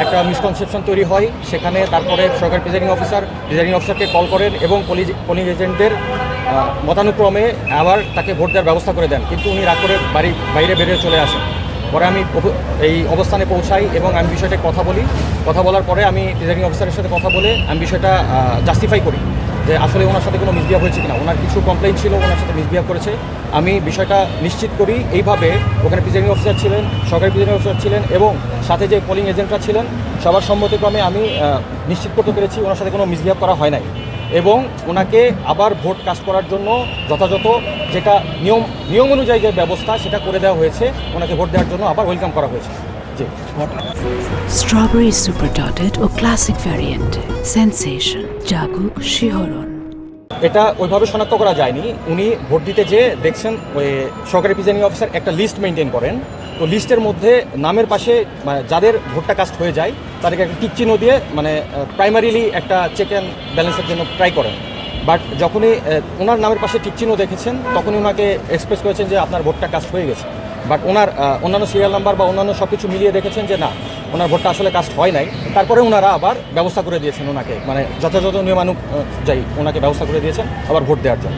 একটা মিসকনসেপশন তৈরি হয়। সেখানে তারপরে সরকারি প্রিজাইডিং অফিসারকে কল করেন এবং পোলিং এজেন্টদের মতানুক্রমে আবার তাকে ভোট দেওয়ার ব্যবস্থা করে দেন, কিন্তু উনি রাগ করে বাইরে বেরিয়ে চলে আসেন। পরে আমি এই অবস্থানে পৌঁছাই এবং আমি বিষয়টা কথা বলার পরে আমি প্রিজাইডিং অফিসারের সাথে কথা বলে আমি বিষয়টা জাস্টিফাই করি যে আসলে ওনার সাথে কোনো মিসবিহেভ হয়েছে কিনা। ওনার কিছু কমপ্লেইন ছিল, ওনার সাথে মিসবিহেভ করেছে। আমি বিষয়টা নিশ্চিত করি এইভাবে। ওখানে প্রিজাইডিং অফিসার ছিলেন, সরকারি প্রিজাইডিং অফিসার ছিলেন এবং সাথে যে পোলিং এজেন্টরা ছিলেন সবার সম্মতিক্রমে আমি নিশ্চিত করতে পেরেছি ওনার সাথে কোনো মিসবিহেভ করা হয় নাই এবং ওনাকে আবার ভোট কাস্ট করার জন্য যথাযথ যেটা নিয়ম অনুযায়ী যে ব্যবস্থা সেটা করে দেওয়া হয়েছে। ওনাকে ভোট দেওয়ার জন্য আবার ওয়েলকাম করা হয়েছে। জি, স্ট্রবেরি সুপার ডটেড ও ক্লাসিক ভ্যারিয়েন্টে সেন্সেশন জাগুক শিহরণ। এটা ওইভাবে শনাক্ত করা যায়নি। উনি ভোট দিতে যেয়ে দেখছেন ওই সরকারি প্রিজাইডিং অফিসার একটা লিস্ট মেনটেন করেন। তো লিস্টের মধ্যে নামের পাশে যাদের ভোটটা কাস্ট হয়ে যায় তাদেরকে একটা টিক চিহ্ন দিয়ে প্রাইমারিলি একটা চেক অ্যান্ড ব্যালেন্সের জন্য ট্রাই করেন। বাট যখনই ওনার নামের পাশে টিক চিহ্ন দেখেছেন তখনই ওনাকে এক্সপ্রেস করেছেন যে আপনার ভোটটা কাস্ট হয়ে গেছে। বাট ওনার অন্যান্য সিরিয়াল নাম্বার বা অন্যান্য সব কিছু মিলিয়ে দেখেছেন যে না, ওনার ভোটটা আসলে কাস্ট হয় নাই। তারপরে ওনারা আবার ব্যবস্থা করে দিয়েছেন ওনাকে, যথাযথ নিয়মানুযায়ী ওনাকে ব্যবস্থা করে দিয়েছেন আবার ভোট দেওয়ার জন্য।